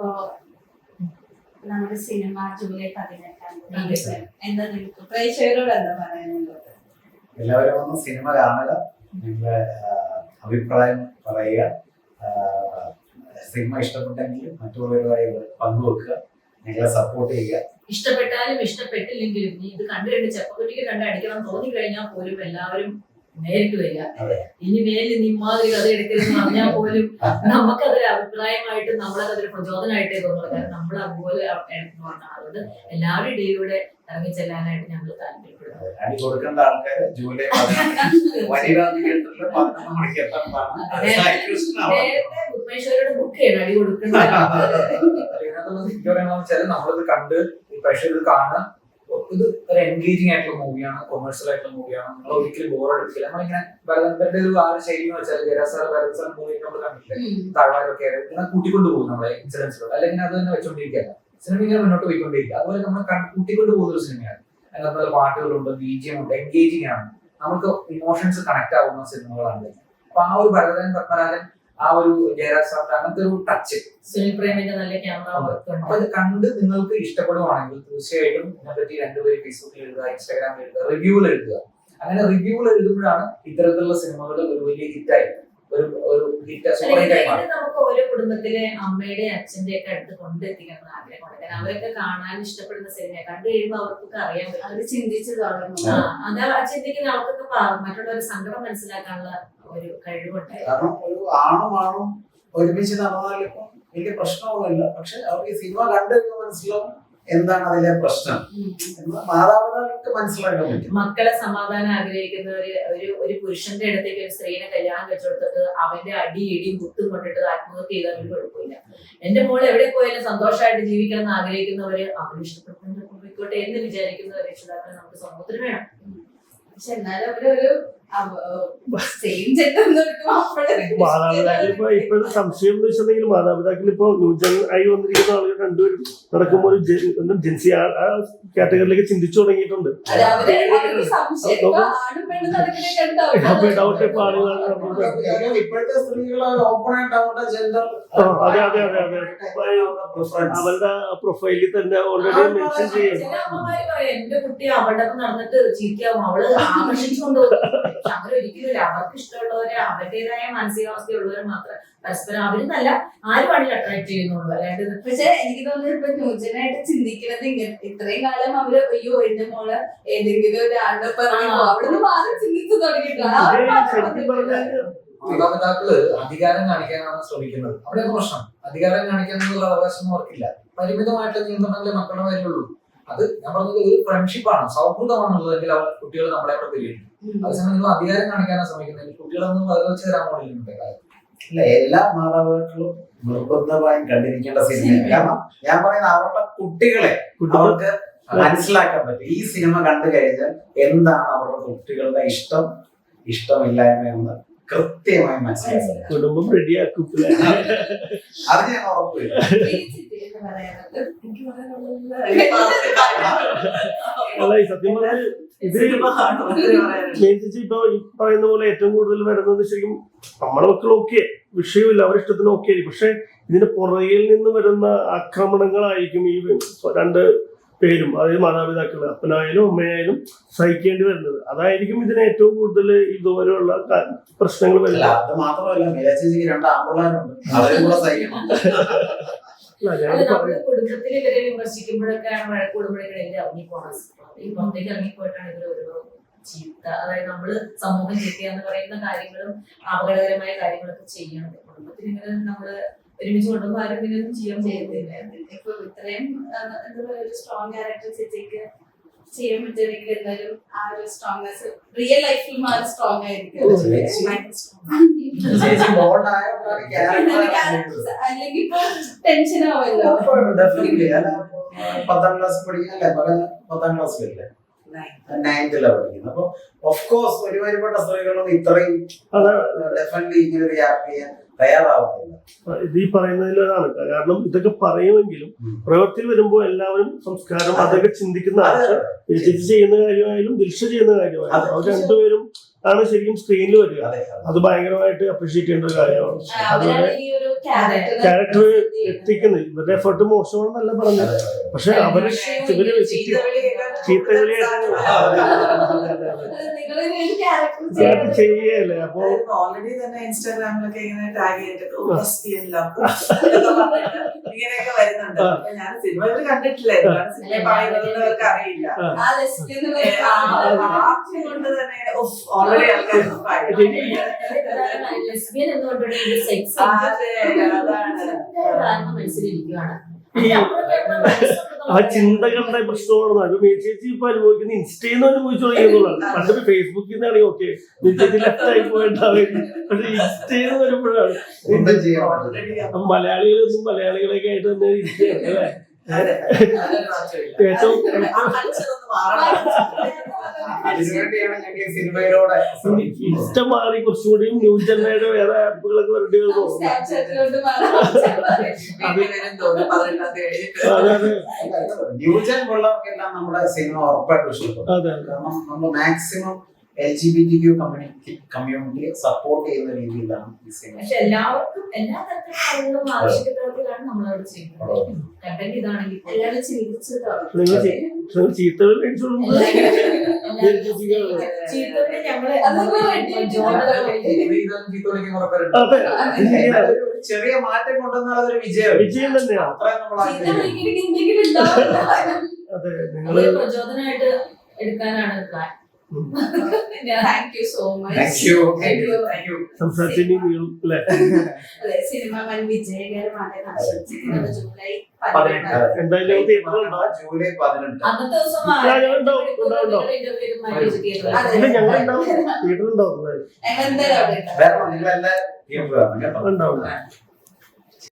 അപ്പൊ നമ്മുടെ cinema July 18 എന്താ നിങ്ങൾക്ക് പ്രേക്ഷകരോട് എന്താ പറയാനുള്ളത്? എല്ലാവരും ഒന്ന് സിനിമ കാണുക, നിങ്ങളുടെ അഭിപ്രായം പറയുക, സിനിമ ഇഷ്ടപ്പെട്ടെങ്കിൽ മറ്റുള്ളവരുമായി പങ്കുവെക്കുക, നിങ്ങളെ സപ്പോർട്ട് ചെയ്യുക. ഇഷ്ടപ്പെട്ടാലും ഇഷ്ടപ്പെട്ടില്ലെങ്കിലും ഇത് കണ്ടു ചെപ്പക്കുട്ടിക്ക് അടിക്കണം തോന്നി കഴിഞ്ഞാൽ പോലും എല്ലാവരും നേരിട്ട് വരിക. ഇനി മേലിൽ നിമ്മാതിരി കഥ എടുക്കരുതെന്ന് പറഞ്ഞാൽ പോലും നമുക്കതൊരു അഭിപ്രായമായിട്ട് നമ്മളതൊരു പ്രചോദനമായിട്ടേ തോന്നുള്ളൂ. കാരണം നമ്മൾ അതുപോലെ എടുക്കുന്നതാണ്. അതുകൊണ്ട് എല്ലാവരുടെ ഇടയിലൂടെ ഇറങ്ങി ചെല്ലാനായിട്ട് ഞങ്ങൾ താല്പര്യപ്പെടുന്നു. അടി കൊടുക്കേണ്ട ആൾക്കാര് ജൂലൈ 18 ഭുവനേശ്വരിയുടെ ബുക്ക് ചെയ്യണം അടി കൊടുക്കേണ്ട. നമ്മളിത് കണ്ട് പ്രേക്ഷകർ കാണുക. ഇത് ഒരു എൻഗേജിങ് ആയിട്ടുള്ള മൂവിയാണ്, കൊമേഴ്സ്യൽ ആയിട്ടുള്ള മൂവിയാണ്. നമ്മൾ ഒരിക്കലും ബോറടിക്കില്ല. നമ്മളിങ്ങനെ ഭരതന്റെ ഒരു ശൈലി എന്ന് വെച്ചാൽ ജയസാർ ഭരത് സാർ മൂവി നമ്മൾ കണ്ടില്ലേ, താഴ്വാരൊക്കെ ഇങ്ങനെ കൂട്ടിക്കൊണ്ടു പോകും നമ്മളെ ഇൻസിഡൻസിലൂടെ, അല്ലെങ്കിൽ അത് തന്നെ വെച്ചോണ്ടിരിക്കുകയല്ല. സിനിമ ഇങ്ങനെ മുന്നോട്ട് പോയിക്കൊണ്ടിരിക്കുക. അതുപോലെ നമ്മൾ കൂട്ടിക്കൊണ്ടു പോകുന്ന ഒരു സിനിമയാണ്. അതിനകത്ത് നല്ല പാട്ടുകളുണ്ട്, ബിജിഎം ഉണ്ട്, എൻഗേജിങ് ആണ്, നമുക്ക് ഇമോഷൻസ് കണക്ട് ആവുന്ന സിനിമകളാണ്. അപ്പൊ ആ ഒരു ഭരതൻ പത്മരാജൻ, ആ ഒരു ജയരാജ് സാറിന്റെ അങ്ങനത്തെ ഒരു ടച്ച്, സുനിൽ പ്രേമിന്റെ നല്ല ക്യാമറ. അപ്പൊ ഇത് കണ്ട് നിങ്ങൾക്ക് ഇഷ്ടപ്പെടുവാണെങ്കിൽ തീർച്ചയായിട്ടും ഇതിനെപ്പറ്റി രണ്ടുപേരും ഫേസ്ബുക്കിൽ എഴുതുക, ഇൻസ്റ്റാഗ്രാമിൽ എഴുതുക, റിവ്യൂവിൽ എഴുതുക. അങ്ങനെ റിവ്യൂവിൽ എഴുതുമ്പോഴാണ് ഇത്തരത്തിലുള്ള സിനിമകൾ ഒരു വലിയ ഹിറ്റായി ഒരു ഹിറ്റ് സൂപ്പറായി മാറും. നമുക്ക് ഓരോ കുടുംബത്തിലെ അമ്മയുടെ അച്ഛന്റെ ഒക്കെ അടുത്ത് കൊണ്ടെത്തിക്കണം എന്ന് ആഗ്രഹമുണ്ട്. കാരണം അവരൊക്കെ കാണാൻ ഇഷ്ടപ്പെടുന്ന സിനിമ കണ്ടു കഴിയുമ്പോൾ അവർക്കൊക്കെ അറിയാൻ പറ്റും, അവർ ചിന്തിച്ചു തുടങ്ങും. അതാ ചിന്തിക്കുന്ന ആൾക്കൊക്കെ മറ്റുള്ളവരുടെ സങ്കടം മനസ്സിലാക്കാനുള്ള ഒരു കഴിവുണ്ടായി. കാരണം ഒരു ആണും ഒരുമിച്ച് നടന്നാൽ ഇപ്പം വലിയ പ്രശ്നമൊന്നുമില്ല. പക്ഷെ അവർക്ക് ഈ സിനിമ കണ്ടു മനസ്സിലാവും എന്താണ് അതിലെ പ്രശ്നം എന്ന് മാതാപിതാക്കൾക്ക് മനസ്സിലാക്കാൻ പറ്റും. മക്കളെ സമാധാനം ആഗ്രഹിക്കുന്നവര് ഒരു പുരുഷന്റെ അടുത്തേക്ക് ഒരു സ്ത്രീനെ കല്യാണം കഴിച്ചെടുത്തിട്ട് അവന്റെ ഇടിയും കുത്തും കൊണ്ടിട്ട് ആത്മഹത്യ ചെയ്താൽ ഒരു കുഴപ്പമില്ല. എന്റെ മോൾ എവിടെ പോയാലും സന്തോഷമായിട്ട് ജീവിക്കണം എന്ന് ആഗ്രഹിക്കുന്നവര് അവര് ഇഷ്ടപ്പെടുന്ന പോയിക്കോട്ടെ എന്ന് വിചാരിക്കുന്ന രക്ഷിതാക്കൾ നമുക്ക് സമൂഹത്തിൽ വേണം. പക്ഷെ എന്നാലും അവരൊരു മാതാപിതാക്കൾ ഇപ്പോഴത്തെ സംശയം എന്ന് വെച്ചിട്ടുണ്ടെങ്കിൽ മാതാപിതാക്കൾ ഇപ്പൊ ന്യൂജൻ ആയി വന്നിരിക്കുന്ന ആളുകൾ രണ്ടുപേരും നടക്കുമ്പോൾ ഒരു ജെൻസി ആ കാറ്റഗറിയിലേക്ക് ചിന്തിച്ചു തുടങ്ങിയിട്ടുണ്ട്. ഡൗട്ട് ഇപ്പൊ ആളുകളാണ്. അതെ അതെ അതെ അതെ അവരുടെ പ്രൊഫൈലിൽ തന്നെ ഓൾറെഡി മെൻഷൻ ചെയ്യും. എന്റെ കുട്ടി അവളുടെ നടന്നിട്ട് ചീത്തയാവും, അവള് ആകർഷിച്ചുകൊണ്ട് അങ്ങനെ ഒരിക്കലും അവർക്ക് ഇഷ്ടമുള്ളവരെ അവരുടേതായ മാനസികാവസ്ഥയുള്ളവരെ മാത്രം പരസ്പരം അവരെന്നല്ല ആരും ആണെങ്കിൽ അട്രാക്ട് ചെയ്യുന്നുള്ളൂ. അല്ലാണ്ട് പക്ഷെ എനിക്ക് തോന്നുന്നു ഇപ്പൊ ന്യൂജനായിട്ട് ചിന്തിക്കുന്നത് ഇങ്ങനെ ഇത്രയും കാലം അവര് അയ്യോ എന്റെ മോള് ഏതെങ്കിലും ഒരു അവിടുന്ന് മാറി ചിന്തിച്ചു തുടങ്ങിയിട്ടാണ്. മാതാപിതാക്കള് അധികാരം കാണിക്കാനാണ് ശ്രമിക്കുന്നത്. അവിടെയാണ് പ്രശ്നം. അധികാരം കാണിക്കാനുള്ള അവകാശം അവർക്കില്ല. പരിമിതമായിട്ടുള്ള നിയന്ത്രണങ്ങളെ മക്കളുടെ മേലുള്ളൂ. അത് ഞാൻ പറഞ്ഞത് ഒരു ഫ്രണ്ട്ഷിപ്പാണ്, സൗഹൃദമാണുള്ളതെങ്കിൽ അവർ കുട്ടികൾ നമ്മളെ അവിടെ പരിഗണിക്കും. അതേസമയം നിങ്ങൾ അധികാരം കാണിക്കാനാണ് ശ്രമിക്കുന്നത്, കുട്ടികളൊന്നും വരവച്ച് തരാൻ പോലില്ല. ഇല്ല, എല്ലാ മാതാപിതാക്കളും നിർബന്ധമായും കണ്ടിരിക്കേണ്ട സിനിമയാണ്. കാരണം ഞാൻ പറയുന്ന അവരുടെ കുട്ടികളെ അവർക്ക് മനസ്സിലാക്കാൻ പറ്റും. ഈ സിനിമ കണ്ടു കഴിഞ്ഞാൽ എന്താണ് അവരുടെ കുട്ടികളുടെ ഇഷ്ടമില്ലായ്മ എന്ന് കൃത്യമായി മനസ്സിലാക്കുക. കുടുംബം റെഡിയാക്കും. അത് ഞാൻ ഉറപ്പില്ല. സത്യം പറഞ്ഞാൽ ഇതിൽ ഇപ്പൊ ഈ പറയുന്ന പോലെ ഏറ്റവും കൂടുതൽ വരുന്നത് ശരിക്കും നമ്മുടെ മക്കൾ ഓക്കെ, വിഷയമില്ല, അവരുടെ ഇഷ്ടത്തിന് ഓക്കെ ആയിരിക്കും. പക്ഷെ ഇതിന്റെ പുറകിൽ നിന്ന് വരുന്ന ആക്രമണങ്ങളായിരിക്കും ഈ രണ്ട് പേരും, അതായത് മാതാപിതാക്കൾ, അപ്പനായാലും അമ്മയായാലും സഹിക്കേണ്ടി വരുന്നത്. അതായിരിക്കും ഇതിന് ഏറ്റവും കൂടുതൽ ഇതുവരെയുള്ള പ്രശ്നങ്ങൾ വരുന്നത്. അത് മാത്രമല്ല, ചേച്ചിക്ക് 2 ആമ്പിള്ളേരുണ്ട്, അവരും കൂടെ സഹിക്കണം. കുടുംബത്തിൽ ഇവരെ വിമർശിക്കുമ്പോഴൊക്കെ വഴക്കൂടുമ്പോഴൊക്കെ ഇറങ്ങിപ്പോണം. ഈ പുറത്തേക്ക് ഇറങ്ങിപ്പോയിട്ടാണ് ഇവർ ഓരോ ചീത്ത, അതായത് നമ്മള് സമൂഹം ചീത്തയെന്ന് പറയുന്ന കാര്യങ്ങളും അപകടകരമായ കാര്യങ്ങളൊക്കെ ചെയ്യണം. കുടുംബത്തിൽ ഇങ്ങനെ നമ്മള് ഒരുമിച്ച് കൊണ്ടുപോകുമ്പോൾ ആരും ഇങ്ങനെയൊന്നും ചെയ്യുന്നില്ല. ഇപ്പൊ ഇത്രയും എന്താ പറയുക ഒരു സ്ട്രോങ് ക്യാരക്ടർ ചേച്ചിക്ക് ചെയ്യാൻ പറ്റുമെങ്കിൽ എന്തായാലും ആ ഒരു സ്ട്രോങ്നെസ് റിയൽ ലൈഫിൽ മാറി സ്ട്രോങ് ആയിരിക്കും. അല്ലെങ്കിൽ ഇപ്പൊ ടെൻഷൻ ആവുമല്ലോ. 10ാം ക്ലാസ് പഠിക്കുന്നല്ലേ, മകൻ 10ാം ക്ലാസ്സിലല്ലേ, 9th പഠിക്കുന്നത്. അപ്പൊ ഓഫ്കോഴ്സ് ഒരുമാതിരിപ്പെട്ട സ്ത്രീകളും ഇത്രയും ഡെഫിനറ്റ്ലി ഇങ്ങനെ റിയാക്ട് ചെയ്യാൻ തയ്യാറാവത്തില്ല. ഇത് ഈ പറയുന്നതിലാണ് കാരണം. ഇതൊക്കെ പറയുമെങ്കിലും പ്രവൃത്തിയിൽ വരുമ്പോൾ എല്ലാവരും സംസ്കാരം അതൊക്കെ ചിന്തിക്കുന്ന ആവശ്യം. ചേച്ചി ചെയ്യുന്ന കാര്യമായാലും ദിൽഷ ചെയ്യുന്ന കാര്യമായാലും അവർ രണ്ടുപേരും ആണ് ശരിക്കും സ്ക്രീനിൽ വരിക. അതെ അത് ഭയങ്കരമായിട്ട് അപ്രീഷിയേറ്റ് ചെയ്യേണ്ട ഒരു കാര്യമാണ്. അവരാണ് ഈ ഒരു ക്യാരക്ടർ എത്തിക്കുന്നത്. ഇവരുടെ എഫേർട്ട് മോശമാണെന്നല്ല പറഞ്ഞത്, പക്ഷെ അവര് ഇവര് ചീത്തവിളിയായിട്ട് ചെയ്യല്ലേ. അപ്പൊ ഓൾറെഡി തന്നെ ഇൻസ്റ്റാഗ്രാമിലൊക്കെ ഇങ്ങനെ ടാഗ് ചെയ്തിട്ട് ഇങ്ങനെയൊക്കെ വരുന്നുണ്ട്. ഞാൻ സിനിമകൾ കണ്ടിട്ടില്ലായിരുന്നു, സിനിമ പറയുന്നവർക്ക് അറിയില്ല. ആദ്യം കൊണ്ട് തന്നെ ഓൾറെഡി ആൾക്കാർ ലെസ്ബിയൻ എന്നുകൊണ്ടുള്ള സെക്സ് മനസ്സിലിരിക്കുകയാണ്. ആ ചിന്തകളുടെ പ്രശ്നമാണ്. അത് ചേച്ചി ഇപ്പൊ അനുഭവിക്കുന്ന ഇൻസ്റ്റയിൽ നിന്ന് അനുഭവിച്ചു തുടങ്ങിയെന്നുള്ളതാണ്. പണ്ട് ഫേസ്ബുക്കിൽ നിന്നാണെങ്കിൽ ഓക്കെ ചേച്ചി ലെഫ്റ്റ് ആയി പോയിട്ടാവും, പക്ഷെ ഇൻസ്റ്റയിൽ നിന്ന് വരുമ്പോഴാണ് അപ്പൊ മലയാളികളൊന്നും മലയാളികളൊക്കെ ആയിട്ട് തന്നെ ഇരിക്കുകയാണ് അല്ലേ. ഏറ്റവും അതിനുവേണ്ടിയാണ് ഞങ്ങൾ ഈ സിനിമയിലൂടെ ഇഷ്ടം മാറി കുറച്ചുകൂടിയും ന്യൂ ജനറേഷൻ വേറെ ആപ്പുകളൊക്കെ വരേണ്ടി വരുന്നു. ന്യൂജൻ ഉള്ളവർക്കെല്ലാം നമ്മുടെ സിനിമ ഉറപ്പായിട്ടും ഇഷ്ടപ്പെടും. അതെ കാരണം നമ്മൾ മാക്സിമം LGBTQ കമ്മ്യൂണിറ്റിയെ സപ്പോർട്ട് ചെയ്യുന്ന രീതിയിലാണ് ഈ സിനിമ. പക്ഷെ എല്ലാവർക്കും എല്ലാ തരത്തിലുള്ള ആളുകളും ആവശ്യപ്പെട്ടതിലാണ് നമ്മളവിടെ ചെയ്യുന്നത്. കണ്ടന്റ് ഇതാണെങ്കിൽ എല്ലാവരും ചിരിച്ചിട്ടാണ്. നിങ്ങൾ ചീത്ത മേടിച്ചോളും. ചീത്തവിളി ഞങ്ങള് അതെ ഒരു ചെറിയ മാറ്റം കൊണ്ടുവന്നാൽ അതൊരു വിജയം തന്നെയാണ്. അത്രയും നമ്മൾ അതെ അത് നിങ്ങള് പ്രചോദനമായിട്ട് എടുക്കാനാണ് plan. Thank you so much. സംസാരിച്ചതിന് നീളും അല്ലെ. അതെ, സിനിമ വൻ വിജയകരമാകാൻ ആശംസിക്കുന്നത്. ജൂലൈ 18. എന്തായാലും തിയേറ്ററിലുണ്ടാവും. ജൂലൈ 18. അന്നത്തെ ദിവസം ഇല്ല ഞങ്ങളുണ്ടാവും, തിയേറ്ററിലുണ്ടാവും. എന്തായാലും അവിടെ വേറെ നിങ്ങളെല്ലാം ഉണ്ടാവും.